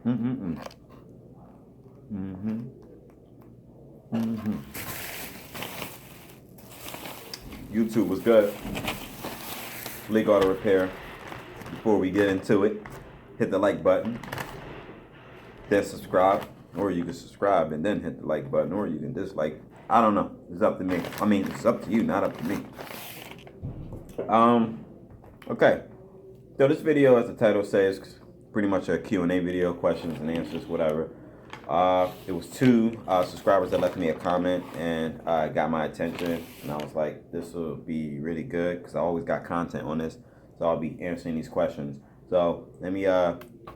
Mm-hmm. Mm-hmm. Mm-hmm. YouTube was good. Leekautorepair. Before we get into it, hit the like button, then subscribe, or you can subscribe and then hit the like button, or you can dislike. I don't know. It's up to me. I mean, it's up to you, not up to me. Okay. So this video, as the title says, pretty much a Q&A video, questions and answers, whatever. It was two subscribers that left me a comment and got my attention, and I was like, this will be really good because I always got content on this, so I'll be answering these questions. So let me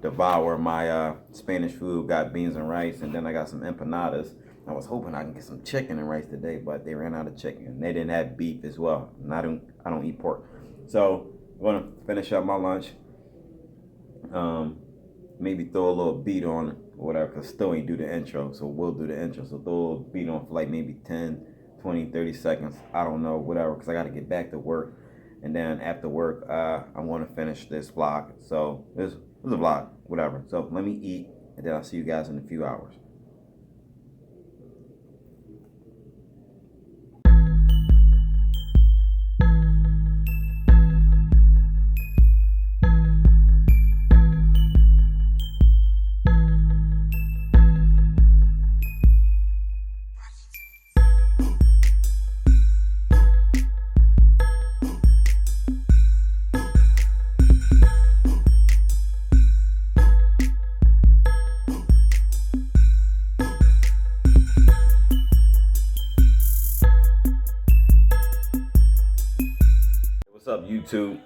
devour my Spanish food. Got beans and rice, and then I got some empanadas. I was hoping I can get some chicken and rice today, but they ran out of chicken. They didn't have beef as well, and I don't eat pork. So I'm gonna finish up my lunch. Maybe throw a little beat on it or whatever, because still ain't do the intro, so we'll do the intro. So throw a little beat on for like maybe 10, 20, 30 seconds. I don't know, whatever, because I got to get back to work. And then after work, I want to finish this vlog. So this is a vlog, whatever. So let me eat, and then I'll see you guys in a few hours. What's up, YouTube?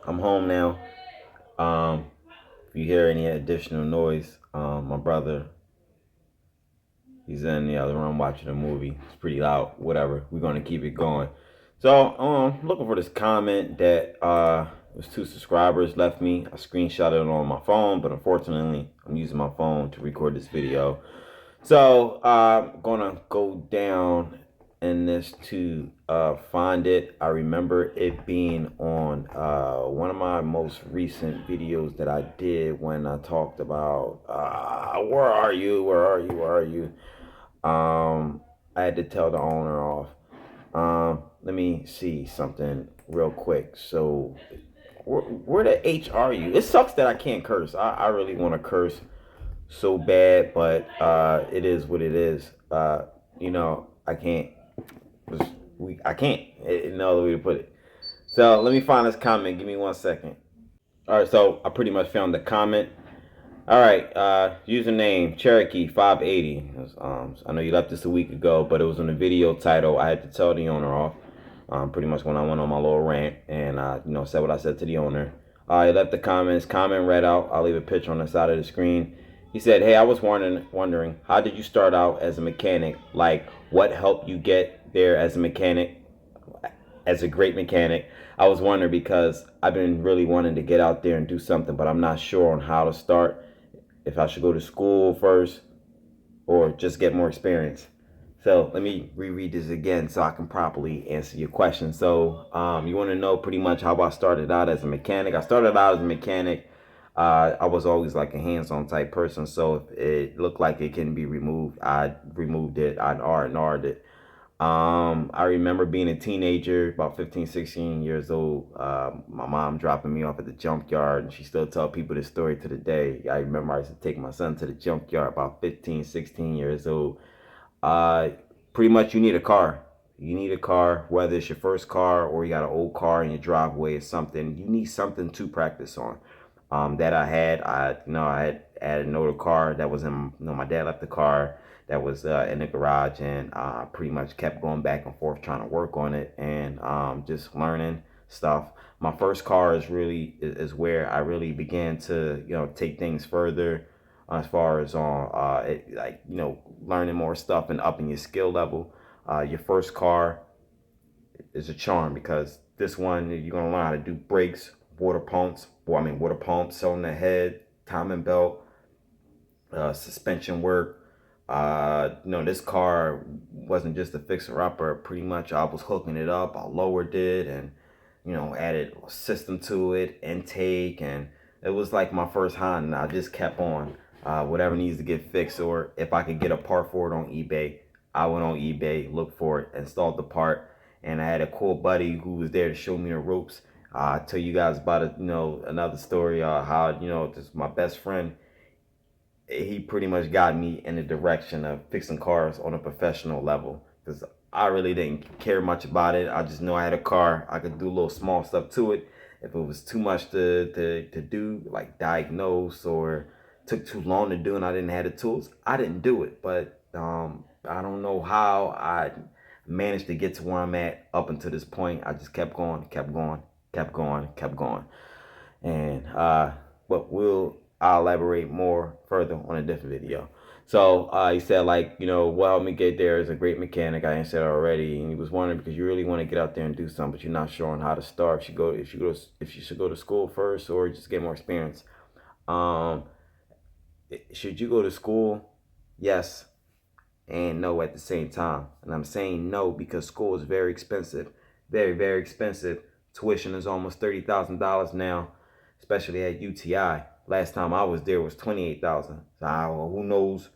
I'm home now. If you hear any additional noise, my brother, he's in the other room watching a movie. It's pretty loud. Whatever. We're gonna keep it going. So, looking for this comment that was two subscribers left me. I screenshotted it on my phone, but unfortunately, I'm using my phone to record this video. So, I'm gonna go down in this to find it. I remember it being on one of my most recent videos that I did when I talked about where are you, where are you, where are you. I had to tell the owner off. Let me see something real quick. So where the H are you? It sucks that I can't curse. I really want to curse so bad, but it is what it is. You know, I can't. I can't. No other way to put it. So let me find this comment. Give me 1 second. All right. So I pretty much found the comment. All right. Username Cherokee 580. I know you left this a week ago, but it was on the video title. I had to tell the owner off. Pretty much when I went on my little rant and said what I said to the owner. He left the comments. Comment read out. I'll leave a picture on the side of the screen. He said, "Hey, I was wondering, how did you start out as a mechanic? Like, what helped you get there as a mechanic, as a great mechanic? I was wondering because I've been really wanting to get out there and do something, but I'm not sure on how to start. If I should go to school first or just get more experience." So let me reread this again so I can properly answer your question. So you want to know pretty much how I started out as a mechanic. I started out as a mechanic. I was always like a hands-on type person. So if it looked like it can be removed, I removed it. I'd R&R'd it. I remember being a teenager, about 15, 16 years old. My mom dropping me off at the junkyard, and she still tell people this story to the day. I remember I used to take my son to the junkyard about 15, 16 years old. Pretty much you need a car. You need a car, whether it's your first car or you got an old car in your driveway or something. You need something to practice on. That I had had an older car that was in, my dad left the car that was in the garage, and pretty much kept going back and forth trying to work on it and just learning stuff. My first car is where I really began to take things further as far as on learning more stuff and upping your skill level. Your first car is a charm because this one you're gonna learn how to do brakes, water pumps, cylinder head, timing belt, suspension work. This car wasn't just a fixer-upper. Pretty much I was hooking it up. I lowered it and added a system to it, intake, and it was like my first Honda. I just kept on. whatever needs to get fixed, or if I could get a part for it on eBay, I went on eBay, looked for it, installed the part, and I had a cool buddy who was there to show me the ropes. I'll tell you guys about it, another story, how, just my best friend, he pretty much got me in the direction of fixing cars on a professional level, because I really didn't care much about it. I just know I had a car. I could do a little small stuff to it. If it was too much to do, like diagnose, or took too long to do and I didn't have the tools, I didn't do it. But I don't know how I managed to get to where I'm at up until this point. I just kept going, kept going, kept going, kept going. And but I'll elaborate more further on a different video. So he said, like, well, me get there is a great mechanic. I answered already, and he was wondering because you really want to get out there and do something, but you're not sure on how to start. If you should go to school first or just get more experience. Um, should you go to school? Yes and no at the same time. And I'm saying no because school is very expensive, very, very expensive. Tuition is almost $30,000 now, especially at UTI. Last time I was there was $28,000. So who knows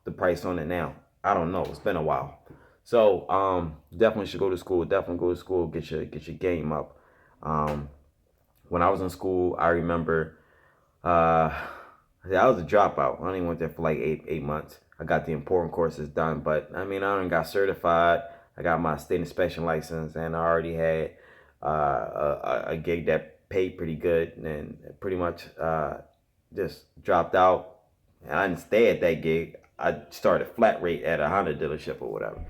the price on it now? I don't know. It's been a while. So definitely should go to school. Definitely go to school. Get your game up. When I was in school, I remember I was a dropout. I only went there for like eight months. I got the important courses done, but I mean, I already got certified. I got my state inspection license, and I already had a gig that paid pretty good, and pretty much just dropped out. And I didn't stay at that gig. I started flat rate at a Honda dealership or whatever.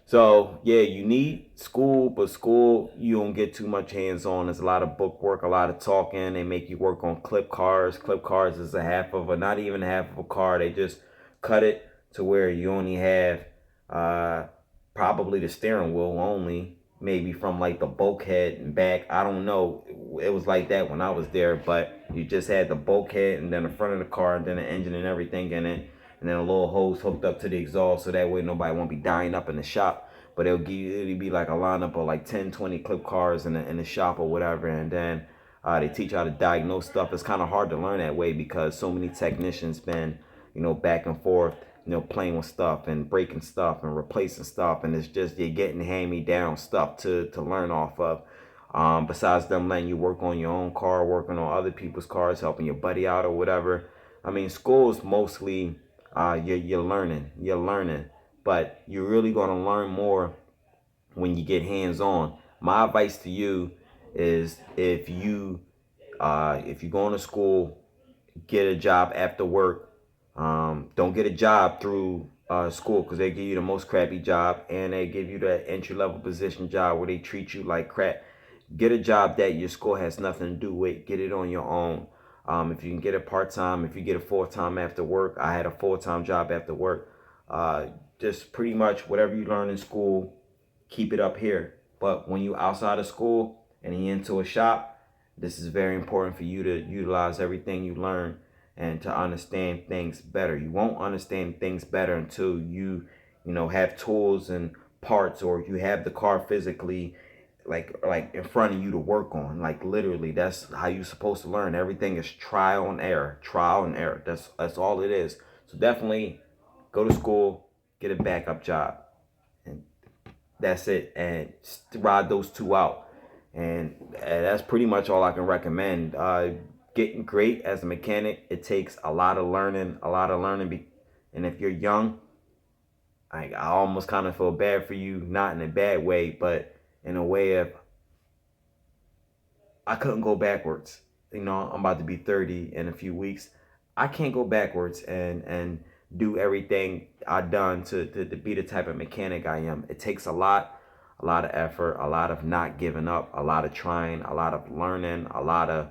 So yeah, you need school, but school you don't get too much hands-on. There's a lot of book work, a lot of talking. They make you work on clip cars. Clip cars is not even half of a car. They just cut it to where you only have probably the steering wheel only, maybe from like the bulkhead and back. I don't know. It was like that when I was there, but you just had the bulkhead and then the front of the car and then the engine and everything in it, and then a little hose hooked up to the exhaust, so that way nobody won't be dying up in the shop. But it'll be like a lineup of like 10, 20 clip cars in the shop or whatever, and then they teach you how to diagnose stuff. It's kind of hard to learn that way because so many technicians been, back and forth, playing with stuff and breaking stuff and replacing stuff, and it's just you're getting hand-me-down stuff to learn off of. Besides them letting you work on your own car, working on other people's cars, helping your buddy out or whatever. I mean, school is mostly you're learning, but you're really gonna learn more when you get hands-on. My advice to you is if you're going to school, get a job after work. Don't get a job through school because they give you the most crappy job, and they give you that entry-level position job where they treat you like crap. Get a job that your school has nothing to do with. Get it on your own. If you can get it part-time, if you get a full-time after work. I had a full-time job after work. Just pretty much whatever you learn in school, keep it up here. But when you outside of school and you into a shop, this is very important for you to utilize everything you learn and to understand things better. You won't understand things better until you have tools and parts, or you have the car physically like in front of you to work on. Like literally, that's how you're supposed to learn. Everything is trial and error. That's all it is. So definitely go to school, get a backup job, and that's it. And ride those two out. And that's pretty much all I can recommend. Getting great as a mechanic, it takes a lot of learning, and if you're young, I almost kind of feel bad for you, not in a bad way, but in a way of I couldn't go backwards. I'm about to be 30 in a few weeks. I can't go backwards and do everything I've done to be the type of mechanic I am. It takes a lot of effort, a lot of not giving up, a lot of trying, a lot of learning, a lot of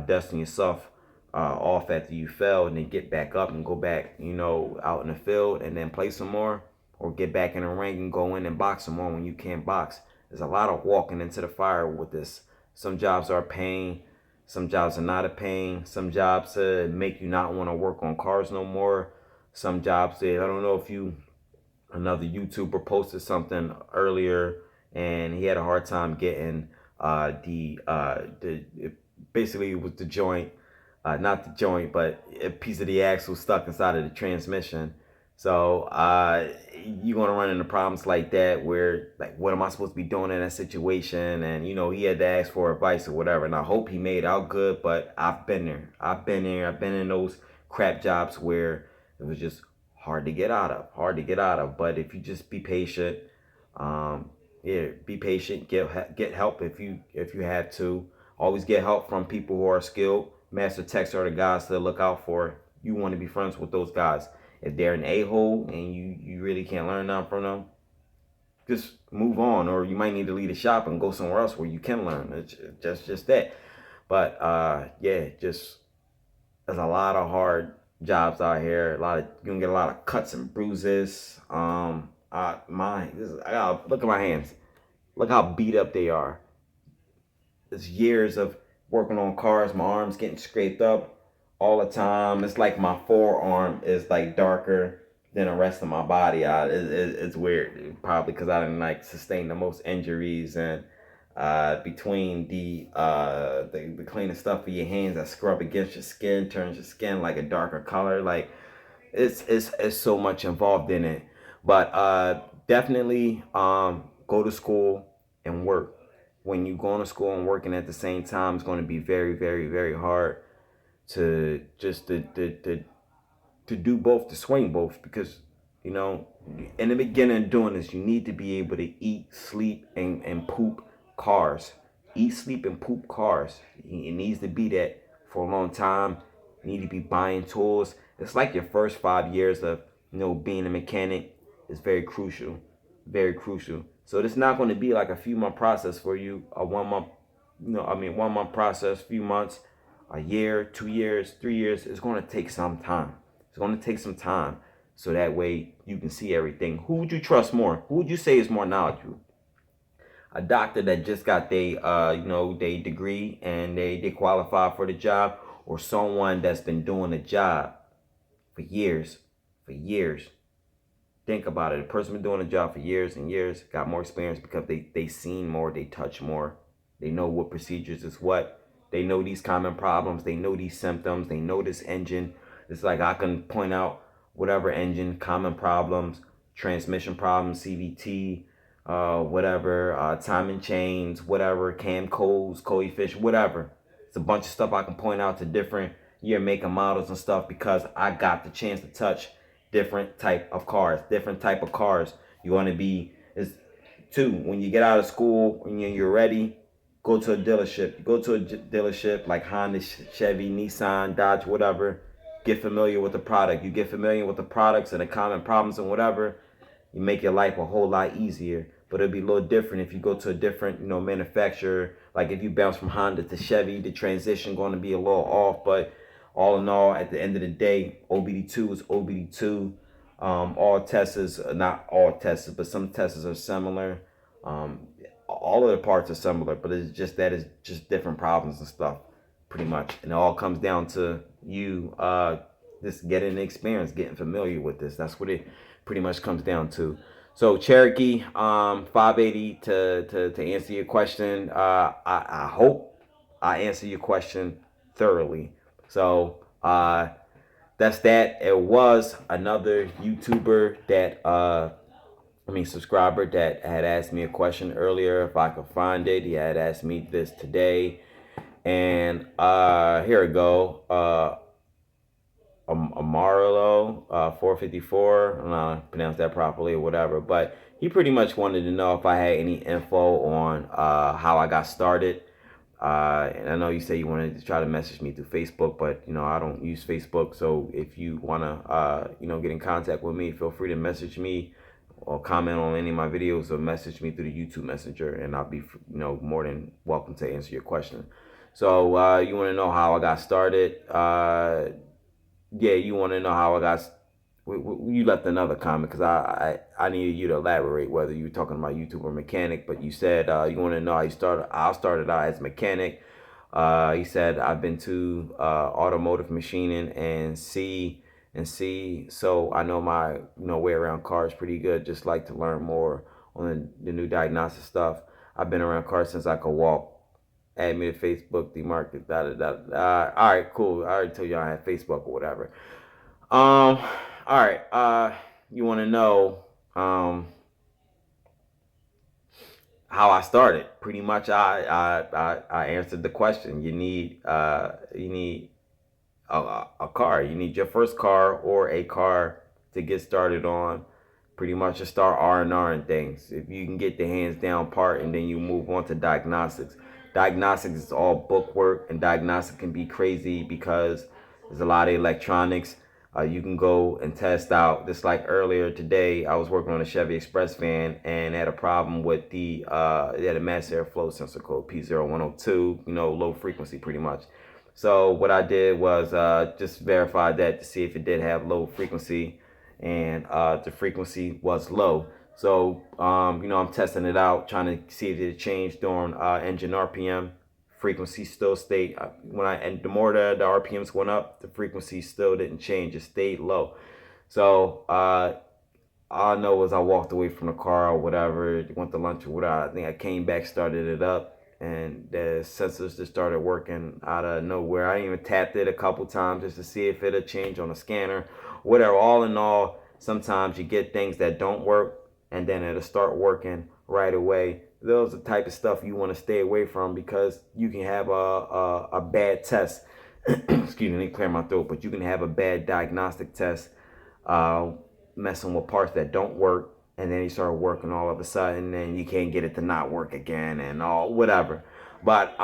dusting yourself off after you fail, and then get back up and go back, out in the field and then play some more, or get back in the ring and go in and box some more when you can't box. There's a lot of walking into the fire with this. Some jobs are pain, some jobs are not a pain, some jobs make you not want to work on cars no more. Some jobs, I don't know if another YouTuber posted something earlier, and he had a hard time getting basically it was the joint not the joint, but a piece of the axle stuck inside of the transmission. So you're gonna run into problems like that where, like, what am I supposed to be doing in that situation? And he had to ask for advice or whatever. And I hope he made out good, but I've been there. I've been there. I've been in those crap jobs where it was just hard to get out of, But if you just be patient, yeah, be patient. Get help if you have to. Always get help from people who are skilled. Master techs are the guys to look out for. You want to be friends with those guys. If they're an a-hole and you really can't learn nothing from them, just move on. Or you might need to leave the shop and go somewhere else where you can learn. It's just that. But yeah, just there's a lot of hard jobs out here. You're gonna get a lot of cuts and bruises. I gotta look at my hands. Look how beat up they are. It's years of working on cars. My arm's getting scraped up all the time. It's like my forearm is like darker than the rest of my body. It's weird. Probably because I didn't like sustain the most injuries, and between the cleaning stuff for your hands that scrub against your skin, turns your skin like a darker color. Like it's so much involved in it. But definitely go to school and work. When you going to school and working at the same time, it's going to be very, very, very hard to just to do both, to swing both, because in the beginning of doing this, you need to be able to eat, sleep, and poop cars. Eat, sleep, and poop cars. It needs to be that for a long time. You need to be buying tools. It's like your first 5 years of being a mechanic is very crucial, very crucial. So it's not going to be like a few month process for you, a 1 month, 1 month process, few months, a year, 2 years, 3 years. It's going to take some time. It's going to take some time, so that way you can see everything. Who would you trust more? Who would you say is more knowledgeable? A doctor that just got they degree and they qualify for the job, or someone that's been doing the job for years, Think about it. A person been doing a job for years and years, got more experience because they seen more, they touch more, they know what procedures is what, they know these common problems, they know these symptoms, they know this engine. It's like I can point out whatever engine, common problems, transmission problems, CVT, whatever, timing chains, whatever, cam codes, coefficient, whatever. It's a bunch of stuff I can point out to different year, make, and models and stuff, because I got the chance to touch different type of cars. You want to be is two. When you get out of school, when you're ready, go to a dealership. You go to a dealership like Honda, Chevy, Nissan, Dodge, whatever. Get familiar with the product. You get familiar with the products and the common problems and whatever. You make your life a whole lot easier. But it'll be a little different if you go to a different, manufacturer. Like if you bounce from Honda to Chevy, the transition going to be a little off. But all in all, at the end of the day, OBD2 is OBD2. All tests, not all tests, but some tests are similar. All of the parts are similar, but it's just that it's just different problems and stuff, pretty much. And it all comes down to you just getting the experience, getting familiar with this. That's what it pretty much comes down to. So Cherokee, 580 to answer your question. I hope I answer your question thoroughly. So that's that. It was another YouTuber subscriber that had asked me a question earlier if I could find it. He had asked me this today, and here we go. Amarlo 454. I don't know how to pronounce that properly or whatever, but he pretty much wanted to know if I had any info on how I got started. And I know you say you wanted to try to message me through Facebook, but I don't use Facebook. So if you wanna get in contact with me, feel free to message me or comment on any of my videos, or message me through the YouTube Messenger, and I'll be more than welcome to answer your question. So you want to know how I got started? Yeah, you want to know how I got. You left another comment because I needed you to elaborate whether you were talking about YouTube or mechanic, but you said you want to know how you started. I started out as a mechanic. He said I've been to automotive machining and C, so I know my way around cars pretty good. Just like to learn more on the new diagnostic stuff. I've been around cars since I could walk. Add me to Facebook, D-Market, all right, cool. I already told you I had Facebook or whatever. All right. You want to know how I started? Pretty much, I answered the question. You need a car. You need your first car or a car to get started on. Pretty much to start R&R and things. If you can get the hands down part, and then you move on to diagnostics. Diagnostics is all book work, and diagnostic can be crazy because there's a lot of electronics. You can go and test out. Just like earlier today, I was working on a Chevy Express van and had a problem with it had a mass airflow sensor code P0102. Low frequency pretty much. So what I did was just verify that to see if it did have low frequency, and the frequency was low. So I'm testing it out, trying to see if it changed during engine RPM. Frequency still stayed and the more the RPMs went up, the frequency still didn't change. It stayed low. So all I know was I walked away from the car or whatever, went to lunch or whatever. I think I came back, started it up, and the sensors just started working out of nowhere. I even tapped it a couple times just to see if it'd change on the scanner, whatever. All in all, sometimes you get things that don't work, and then it'll start working right away. Those are the type of stuff you want to stay away from, because you can have a bad test. Excuse me, let me clear my throat. But you can have a bad diagnostic test, messing with parts that don't work, and then you start working all of a sudden, and you can't get it to not work again, and all whatever. But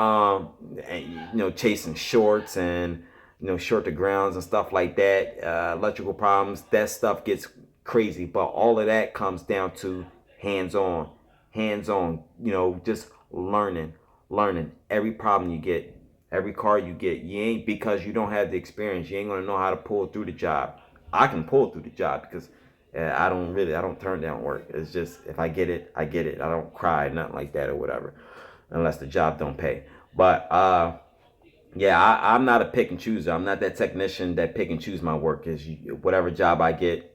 chasing shorts and short to grounds and stuff like that, electrical problems, that stuff gets crazy. But all of that comes down to hands-on, just learning every problem you get, every car you get. You ain't, because you don't have the experience, you ain't gonna know how to pull through the job. I can pull through the job because I don't turn down work. It's just, if I get it, I get it. I don't cry, nothing like that or whatever, unless the job don't pay. But yeah, I'm not a pick and chooser. I'm not that technician that pick and choose my work. Is whatever job I get,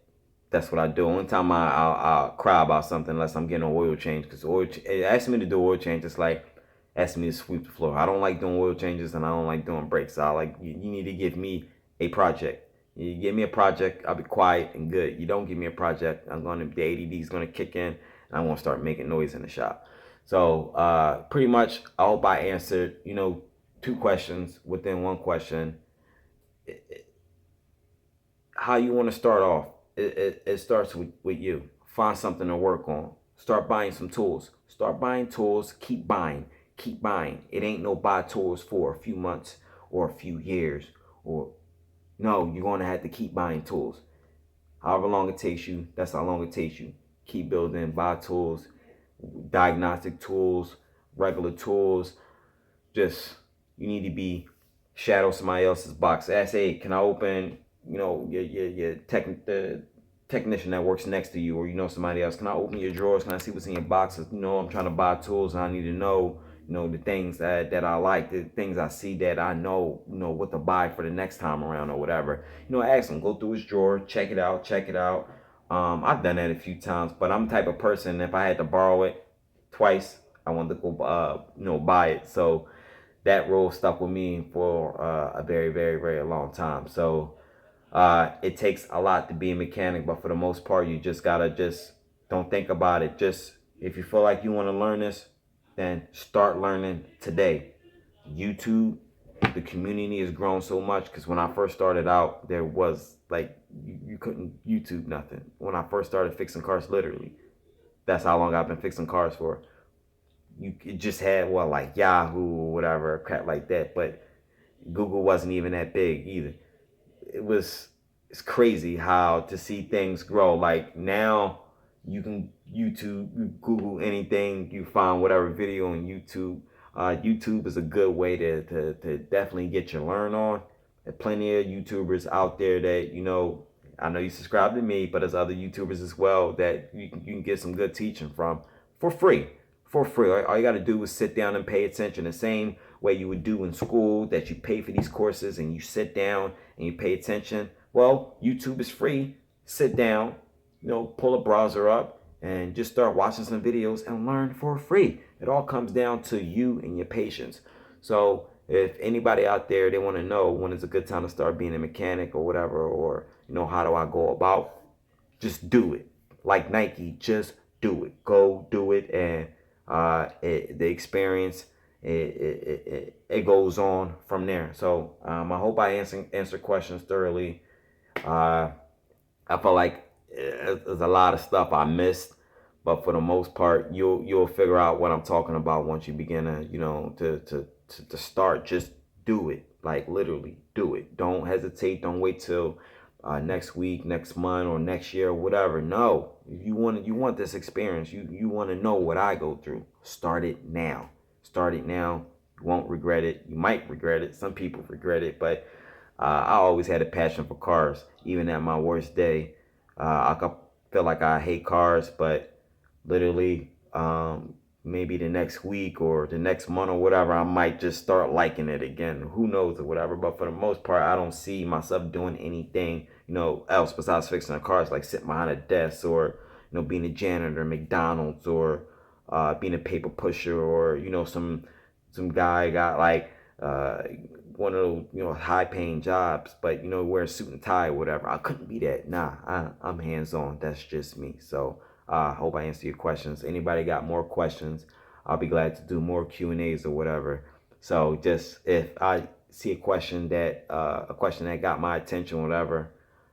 that's what I do. One time I'll cry about something unless I'm getting an oil change, because asking me to do oil change, it's like asking me to sweep the floor. I don't like doing oil changes, and I don't like doing breaks. You need to give me a project. You give me a project, I'll be quiet and good. You don't give me a project, the ADD is gonna kick in, and I'm gonna start making noise in the shop. So pretty much, I hope I answered 2 questions within 1 question. How you want to start off? It starts with you. Find something to work on. Start buying some tools. Start buying tools. Keep buying. Keep buying. It ain't no buy tools for a few months or a few years. No, you're going to have to keep buying tools. However long it takes you, that's how long it takes you. Keep building. Buy tools. Diagnostic tools. Regular tools. Just, you need to be shadow somebody else's box. Ask, hey, can I open your technician that works next to you, or somebody else, can I open your drawers? Can I see what's in your boxes? I'm trying to buy tools, and I need to know the things that I like, the things I see that I know what to buy for the next time around or whatever. Ask him, go through his drawer, check it out. I've done that a few times, but I'm the type of person, if I had to borrow it twice, I wanted to go buy it. So that rule stuck with me for a very, very, very long time. So it takes a lot to be a mechanic, but for the most part, you just gotta don't think about it. Just, if you feel like you want to learn this, then start learning today. YouTube, the community has grown so much, because when I first started out, there was you couldn't YouTube nothing. When I first started fixing cars, literally, that's how long I've been fixing cars for. You just had Yahoo or whatever, crap like that, but Google wasn't even that big either. It's crazy how to see things grow. Like, now you can Google anything, you find whatever video on YouTube. YouTube is a good way to definitely get your learn on. There's plenty of YouTubers out there that I know you subscribe to me, but there's other YouTubers as well that you can get some good teaching from for free. All you got to do is sit down and pay attention, the same way you would do in school, that you pay for these courses and you sit down and you pay attention. Well, YouTube is free. Sit down, pull a browser up and just start watching some videos and learn for free. It all comes down to you and your patience. So if anybody out there, they want to know when is a good time to start being a mechanic or whatever, or how do I go about, just do it. Like Nike, just do it. Go do it, and the experience it goes on from there. So I hope I answer questions thoroughly. Uh, I feel like there's a lot of stuff I missed, but for the most part, you'll figure out what I'm talking about once you begin to to start. Just do it, like literally do it. Don't hesitate. Don't wait till next week, next month, or next year, or whatever. No, if you want this experience. You want to know what I go through. Start it now. Start it now. You won't regret it. You might regret it. Some people regret it, but I always had a passion for cars, even at my worst day. I could feel like I hate cars, but literally, maybe the next week or the next month or whatever, I might just start liking it again. Who knows or whatever. But for the most part, I don't see myself doing anything, else besides fixing the cars, like sitting behind a desk or, being a janitor at McDonald's or being a paper pusher or, some guy got like one of those high paying jobs, but wear a suit and tie or whatever. I couldn't be that. Nah, I'm hands on. That's just me. So I hope I answer your questions. Anybody got more questions, I'll be glad to do more Q&As or whatever. So just if I see a question that got my attention, whatever,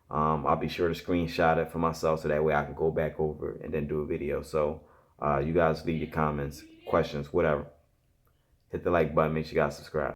I'll be sure to screenshot it for myself so that way I can go back over and then do a video. So you guys leave your comments, questions, whatever. Hit the like button. Make sure you guys subscribe.